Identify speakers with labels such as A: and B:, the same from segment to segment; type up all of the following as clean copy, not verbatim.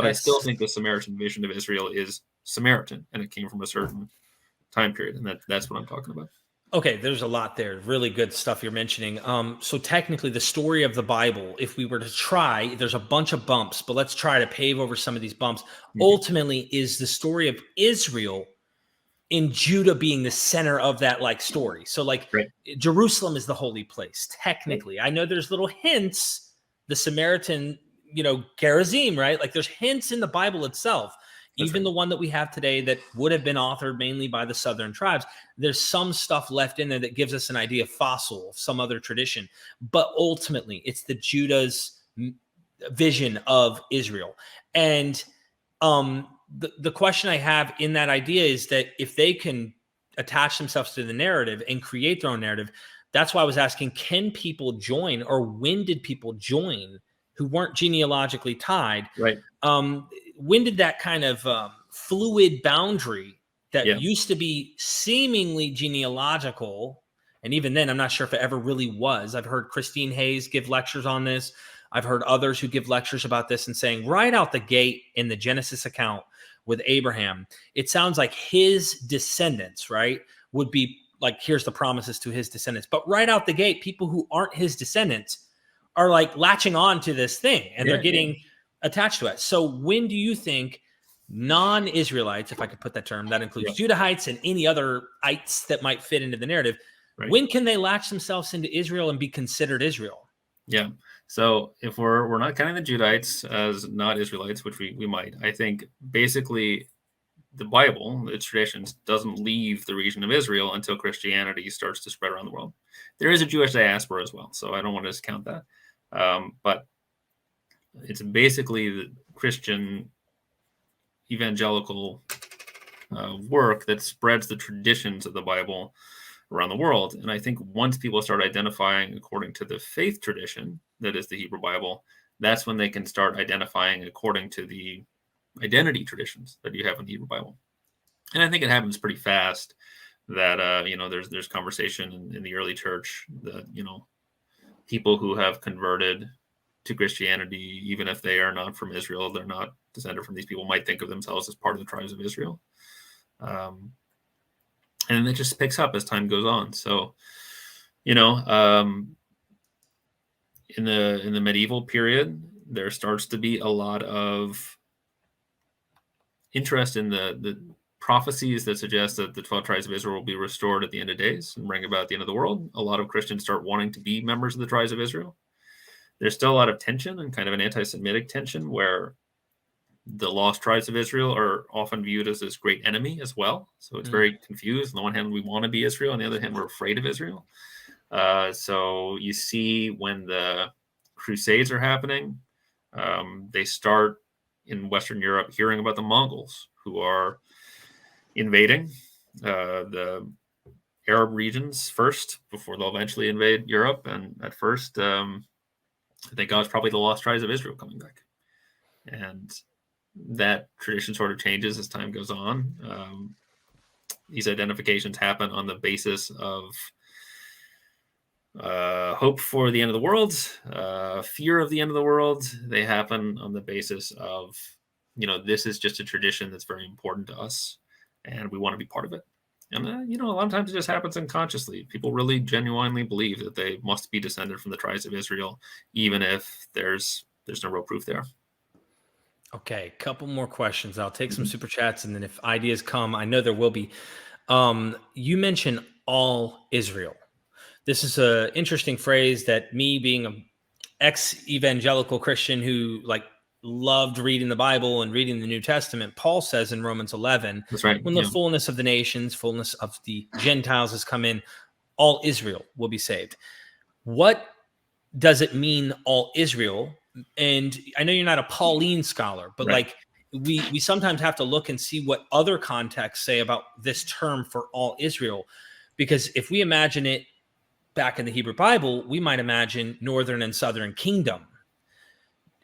A: But I still think the Samaritan vision of Israel is Samaritan, and it came from a certain time period, and that's what I'm talking about.
B: Okay, there's a lot there. Really good stuff you're mentioning. So technically, the story of the Bible, if we were to try, there's a bunch of bumps, but let's try to pave over some of these bumps. Ultimately, is the story of Israel in Judah being the center of that story. So Jerusalem is the holy place, technically. I know there's little hints, the Samaritan, Gerizim, right? There's hints in the Bible itself. Even the one that we have today that would have been authored mainly by the southern tribes, there's some stuff left in there that gives us an idea of fossil, some other tradition. But ultimately, it's the Judah's vision of Israel. And the question I have in that idea is that if they can attach themselves to the narrative and create their own narrative, that's why I was asking, can people join, or when did people join who weren't genealogically tied?
A: Right.
B: When did that kind of fluid boundary that used to be seemingly genealogical, and even then, I'm not sure if it ever really was. I've heard Christine Hayes give lectures on this. I've heard others who give lectures about this and saying right out the gate in the Genesis account with Abraham, it sounds like his descendants, right, would be here's the promises to his descendants. But right out the gate, people who aren't his descendants are latching on to this thing, and they're getting attached to it. So when do you think non-Israelites, if I could put that term, that includes Judahites and any other ites that might fit into the narrative, when can they latch themselves into Israel and be considered Israel?
A: Yeah. So if we're not counting the Judahites as not Israelites, which we might, I think basically the Bible, its traditions, doesn't leave the region of Israel until Christianity starts to spread around the world. There is a Jewish diaspora as well, so I don't want to discount that. But it's basically the Christian evangelical work that spreads the traditions of the Bible around the world. And I think once people start identifying according to the faith tradition, that is the Hebrew Bible, that's when they can start identifying according to the identity traditions that you have in the Hebrew Bible. And I think it happens pretty fast that, there's conversation in the early church that, people who have converted to Christianity, even if they are not from Israel, they're not descended from these people, might think of themselves as part of the tribes of Israel. And it just picks up as time goes on. So, in the medieval period, there starts to be a lot of interest in the prophecies that suggest that the 12 tribes of Israel will be restored at the end of days and bring about the end of the world. A lot of Christians start wanting to be members of the tribes of Israel. There's still a lot of tension and kind of an anti-Semitic tension where the lost tribes of Israel are often viewed as this great enemy as well. So it's very confused. On the one hand, we want to be Israel. On the other hand, we're afraid of Israel. So you see when the Crusades are happening, they start in Western Europe hearing about the Mongols who are invading the Arab regions first before they'll eventually invade Europe. And at first, I think God's probably the lost tribes of Israel coming back. And that tradition sort of changes as time goes on. These identifications happen on the basis of hope for the end of the world, fear of the end of the world. They happen on the basis of, this is just a tradition that's very important to us, and we want to be part of it. And, a lot of times it just happens unconsciously. People really genuinely believe that they must be descended from the tribes of Israel, even if there's no real proof there.
B: Okay, a couple more questions. I'll take some super chats, and then if ideas come, I know there will be. You mentioned all Israel. This is an interesting phrase that me being an ex-evangelical Christian who loved reading the Bible and reading the New Testament, Paul says in Romans 11,
A: that's right,
B: when the fullness of the nations, fullness of the Gentiles has come in, all Israel will be saved. What does it mean, all Israel? And I know you're not a Pauline scholar, but we sometimes have to look and see what other contexts say about this term for all Israel. Because if we imagine it back in the Hebrew Bible, we might imagine northern and southern kingdom.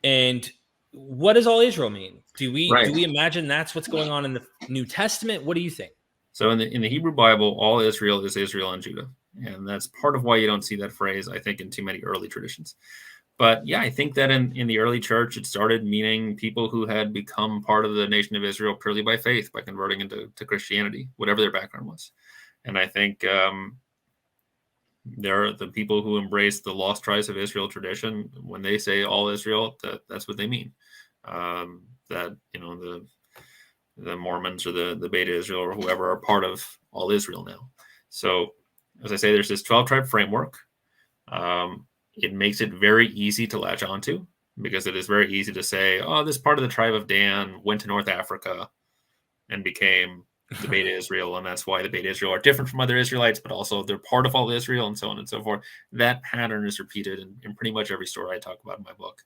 B: And what does all Israel mean? Do we imagine that's what's going on in the New Testament? What do you think?
A: So in the Hebrew Bible, all Israel is Israel and Judah. And that's part of why you don't see that phrase, I think, in too many early traditions. But yeah, I think that in the early church, it started meaning people who had become part of the nation of Israel purely by faith, by converting into Christianity, whatever their background was. And I think there are the people who embrace the lost tribes of Israel tradition. When they say all Israel, that's what they mean. That the Mormons or the Beta Israel or whoever are part of all Israel now. So as I say, there's this 12 tribe framework. It makes it very easy to latch onto, because it is very easy to say, oh, this part of the tribe of Dan went to North Africa and became the Beta Israel, and that's why the Beta Israel are different from other Israelites, but also they're part of all Israel, and so on and so forth. That pattern is repeated in pretty much every story I talk about in my book.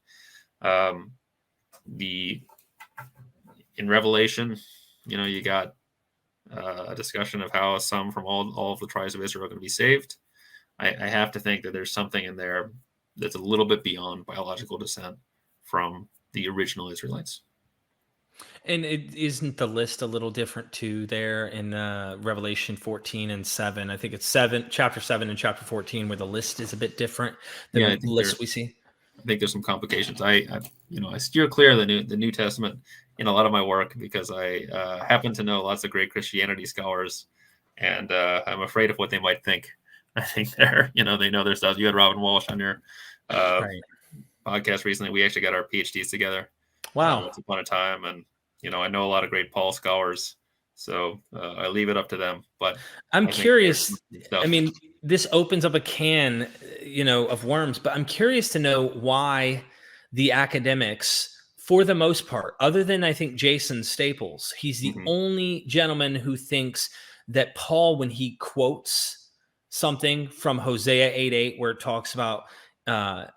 A: In Revelation, you got a discussion of how some from all of the tribes of Israel are going to be saved. I have to think that there's something in there that's a little bit beyond biological descent from the original Israelites.
B: And it isn't the list a little different too there in Revelation 14 and 7? I think it's chapter 7 and chapter 14 where the list is a bit different than the list we see.
A: I think there's some complications. I steer clear of the New Testament in a lot of my work because I happen to know lots of great Christianity scholars, and I'm afraid of what they might think. I think they know their stuff. You had Robin Walsh on your podcast recently. We actually got our PhDs together.
B: Wow.
A: Once upon a time, and I know a lot of great Paul scholars, so I leave it up to them. But
B: I'm curious. I mean, this opens up a can, of worms. But I'm curious to know why the academics, for the most part, other than I think Jason Staples, he's the only gentleman who thinks that Paul, when he quotes something from Hosea 8:8, where it talks about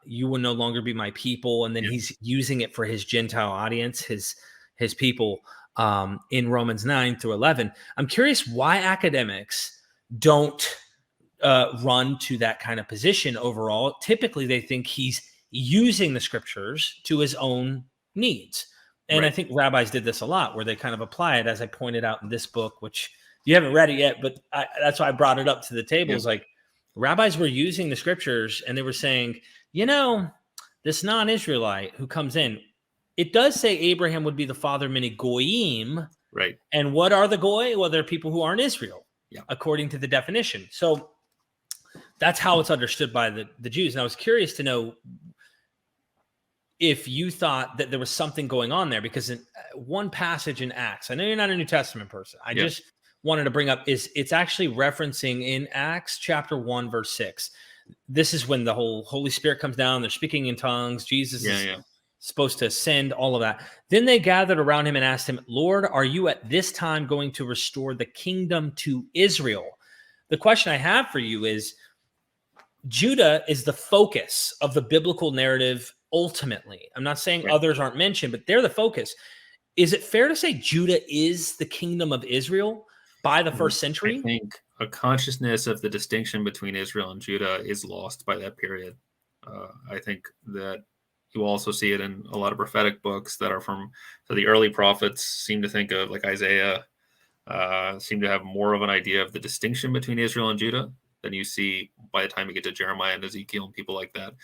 B: you will no longer be my people, and then he's using it for his Gentile audience, his people, in Romans 9-11. I'm curious why academics don't run to that kind of position overall. Typically, they think he's using the scriptures to his own needs. And I think rabbis did this a lot, where they kind of apply it, as I pointed out in this book, which you haven't read it yet, but that's why I brought it up to the table. Is like rabbis were using the scriptures and they were saying, this non-Israelite who comes in, it does say Abraham would be the father of many goyim.
A: Right.
B: And what are the goy? Well, they're people who aren't Israel, according to the definition. So that's how it's understood by the Jews. And I was curious to know if you thought that there was something going on there, because in one passage in Acts, I know you're not a New Testament person. I just wanted to bring up it's actually referencing in Acts chapter 1, verse 6. This is when the whole Holy Spirit comes down. They're speaking in tongues. Jesus is supposed to ascend, all of that. Then they gathered around him and asked him, Lord, are you at this time going to restore the kingdom to Israel? The question I have for you is, Judah is the focus of the biblical narrative ultimately. I'm not saying others aren't mentioned, but they're the focus. Is it fair to say Judah is the kingdom of Israel by the first century?
A: I think a consciousness of the distinction between Israel and Judah is lost by that period. I think that you also see it in a lot of prophetic books that are so the early prophets seem to think of, like Isaiah, seem to have more of an idea of the distinction between Israel and Judah than you see by the time you get to Jeremiah and Ezekiel and people like that.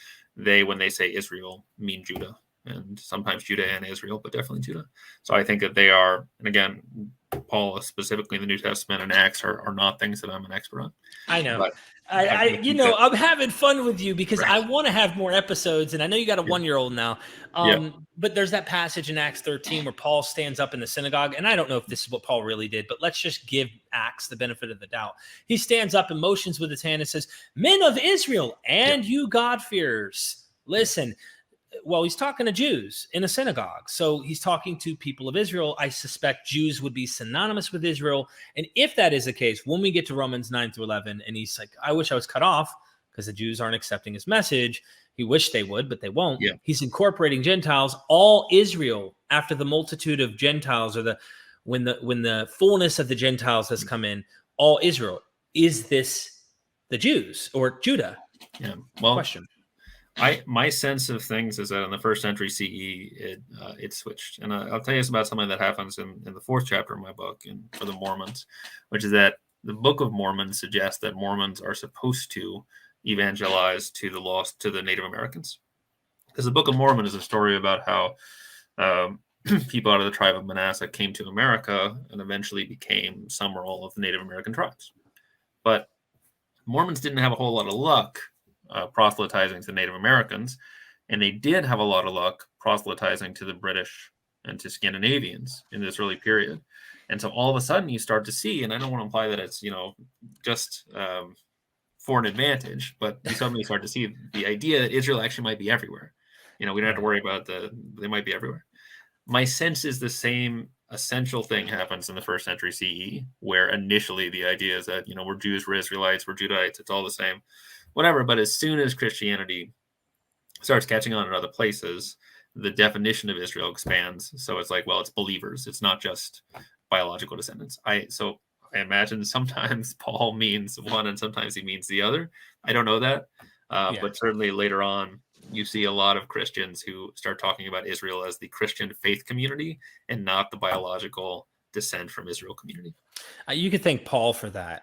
A: When they say Israel, mean Judah, and sometimes Judah and Israel, but definitely Judah. So I think that they are, and again, Paul specifically in the New Testament and Acts are not things that I'm an expert on.
B: I know. But I'm having fun with you because I want to have more episodes, and I know you got a 1-year-old now. But there's that passage in Acts 13 where Paul stands up in the synagogue, and I don't know if this is what Paul really did, but let's just give Acts the benefit of the doubt. He stands up and motions with his hand and says, "Men of Israel, and you God-fearers, listen." Well, he's talking to Jews in a synagogue. So he's talking to people of Israel. I suspect Jews would be synonymous with Israel. And if that is the case, when we get to Romans 9-11, and he's like, I wish I was cut off because the Jews aren't accepting his message. He wished they would, but they won't. He's incorporating Gentiles, all Israel, after the multitude of Gentiles, or when the fullness of the Gentiles has come in, all Israel. Is this the Jews or Judah?
A: Well,
B: question.
A: My sense of things is that in the first century CE, it switched. And I'll tell you about something that happens in the 4th chapter of my book for the Mormons, which is that the Book of Mormon suggests that Mormons are supposed to evangelize to the Native Americans. Because the Book of Mormon is a story about how um, people out of the tribe of Manasseh came to America and eventually became some or all of the Native American tribes. But Mormons didn't have a whole lot of luck proselytizing to Native Americans, and they did have a lot of luck proselytizing to the British and to Scandinavians in this early period. And so all of a sudden you start to see, and I don't want to imply that it's, just for an advantage, but you suddenly start to see the idea that Israel actually might be everywhere. We don't have to worry about they might be everywhere. My sense is the same essential thing happens in the first century CE, where initially the idea is that, we're Jews, we're Israelites, we're Judahites, it's all the same, whatever. But as soon as Christianity starts catching on in other places, the definition of Israel expands. So it's like, well, it's believers. It's not just biological descendants. So I imagine sometimes Paul means one and sometimes he means the other. I don't know that. But certainly later on, you see a lot of Christians who start talking about Israel as the Christian faith community and not the biological descent from Israel community.
B: You could thank Paul for that.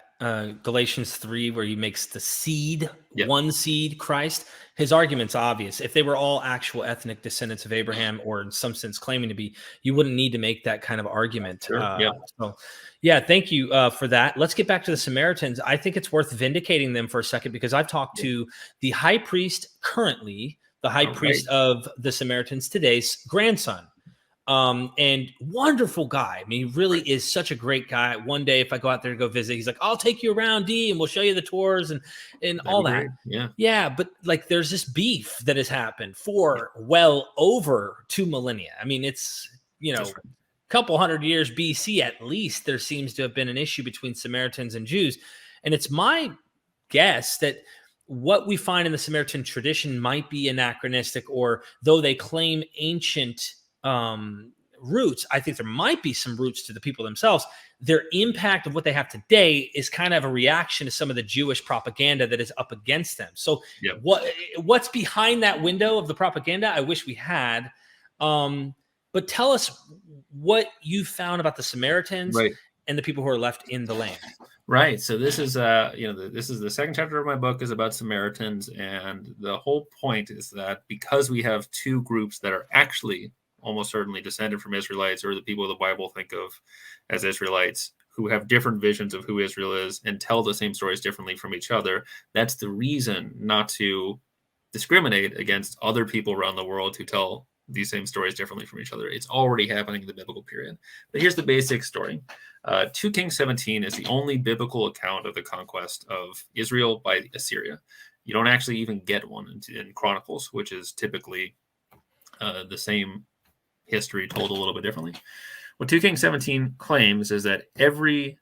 B: Galatians 3, where he makes the seed, one seed, Christ. His argument's obvious. If they were all actual ethnic descendants of Abraham, or in some sense claiming to be, you wouldn't need to make that kind of argument.
A: Sure.
B: So, thank you for that. Let's get back to the Samaritans. I think it's worth vindicating them for a second, because I've talked to the high priest currently, the high priest of the Samaritans today's grandson. And wonderful guy. I mean, he really is such a great guy. One day, if I go out there to go visit, he's like, I'll take you around, D, and we'll show you the tours and all that. Yeah. But like, there's this beef that has happened for well over 2 millennia. I mean, it's, a couple hundred years BC, at least, there seems to have been an issue between Samaritans and Jews. And it's my guess that what we find in the Samaritan tradition might be anachronistic, or though they claim ancient roots, I think there might be some roots to the people themselves. Their impact of what they have today is kind of a reaction to some of the Jewish propaganda that is up against them. So what's behind that window of the propaganda? I wish we had. But tell us what you found about the Samaritans and the people who are left in the land.
A: Right. So this is this is the second chapter of my book is about Samaritans, and the whole point is that because we have two groups that are actually almost certainly descended from Israelites, or the people the Bible think of as Israelites, who have different visions of who Israel is and tell the same stories differently from each other. That's the reason not to discriminate against other people around the world who tell these same stories differently from each other. It's already happening in the biblical period. But here's the basic story. 2 Kings 17 is the only biblical account of the conquest of Israel by Assyria. You don't actually even get one in Chronicles, which is typically the same history told a little bit differently. What 2 Kings 17 claims is that every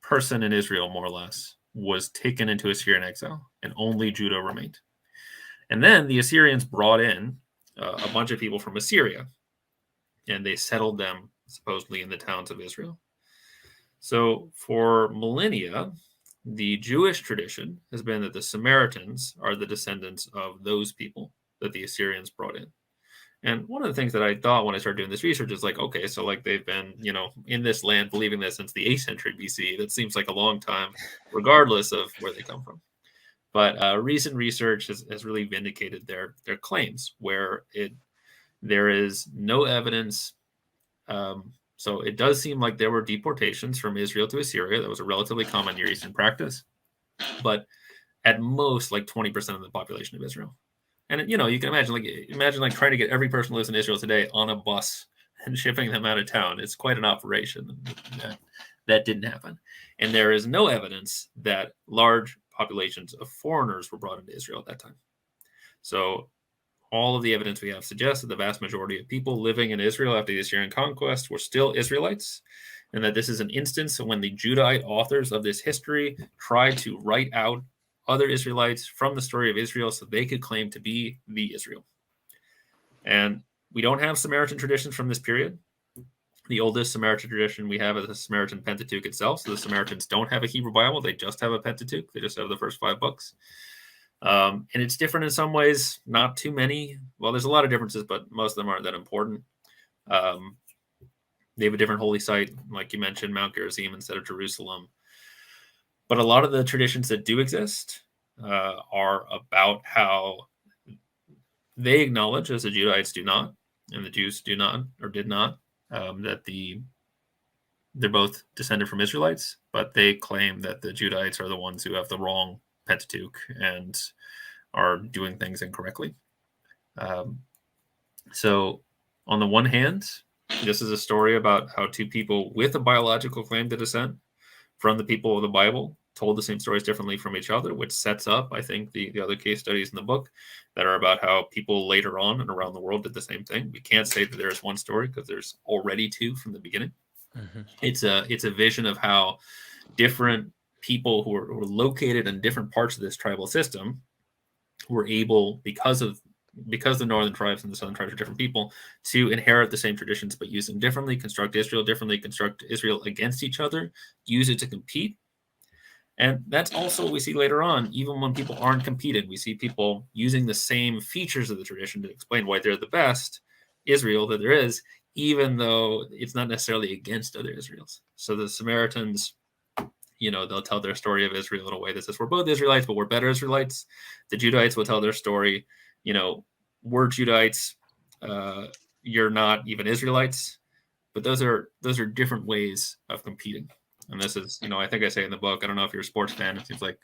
A: person in Israel, more or less, was taken into Assyrian exile, and only Judah remained. And then the Assyrians brought in a bunch of people from Assyria, and they settled them supposedly in the towns of Israel. So for millennia, the Jewish tradition has been that the Samaritans are the descendants of those people that the Assyrians brought in. And one of the things that I thought when I started doing this research is like, okay, so like they've been, in this land believing this since the 8th century BC. That seems like a long time, regardless of where they come from. But recent research has really vindicated their claims, where there is no evidence. So it does seem like there were deportations from Israel to Assyria. That was a relatively common Near Eastern practice. But at most, like 20% of the population of Israel. And, you can imagine trying to get every person who lives in Israel today on a bus and shipping them out of town. It's quite an operation. That didn't happen. And there is no evidence that large populations of foreigners were brought into Israel at that time. So all of the evidence we have suggests that the vast majority of people living in Israel after the Assyrian conquest were still Israelites, and that this is an instance when the Judahite authors of this history tried to write out other Israelites from the story of Israel so they could claim to be the Israel. And we don't have Samaritan traditions from this period. The oldest Samaritan tradition we have is the Samaritan Pentateuch itself. So the Samaritans don't have a Hebrew Bible. They just have a Pentateuch. They just have the first 5 books. And it's different in some ways, not too many. Well, there's a lot of differences, but most of them aren't that important. They have a different holy site, like you mentioned, Mount Gerizim instead of Jerusalem. But a lot of the traditions that do exist are about how they acknowledge, as the Judahites do not, and the Jews do not or did not, that they're both descended from Israelites, but they claim that the Judahites are the ones who have the wrong Pentateuch and are doing things incorrectly. So on the one hand, this is a story about how two people with a biological claim to descent from the people of the Bible told the same stories differently from each other, which sets up, I think, the other case studies in the book that are about how people later on and around the world did the same thing. We can't say that there's one story because there's already two from the beginning. Mm-hmm. It's a vision of how different people who are located in different parts of this tribal system were able, because the northern tribes and the southern tribes are different people, to inherit the same traditions, but use them differently, construct Israel against each other, use it to compete. And that's also what we see later on, even when people aren't competing. We see people using the same features of the tradition to explain why they're the best Israel that there is, even though it's not necessarily against other Israels. So the Samaritans, they'll tell their story of Israel in a way that says, we're both Israelites, but we're better Israelites. The Judahites will tell their story, we're Judahites, you're not even Israelites. But those are different ways of competing. And this is, I think I say in the book, I don't know if you're a sports fan. It seems like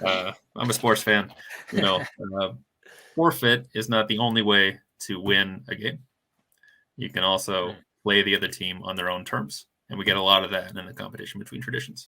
A: I'm a sports fan. Forfeit is not the only way to win a game. You can also play the other team on their own terms. And we get a lot of that in the competition between traditions.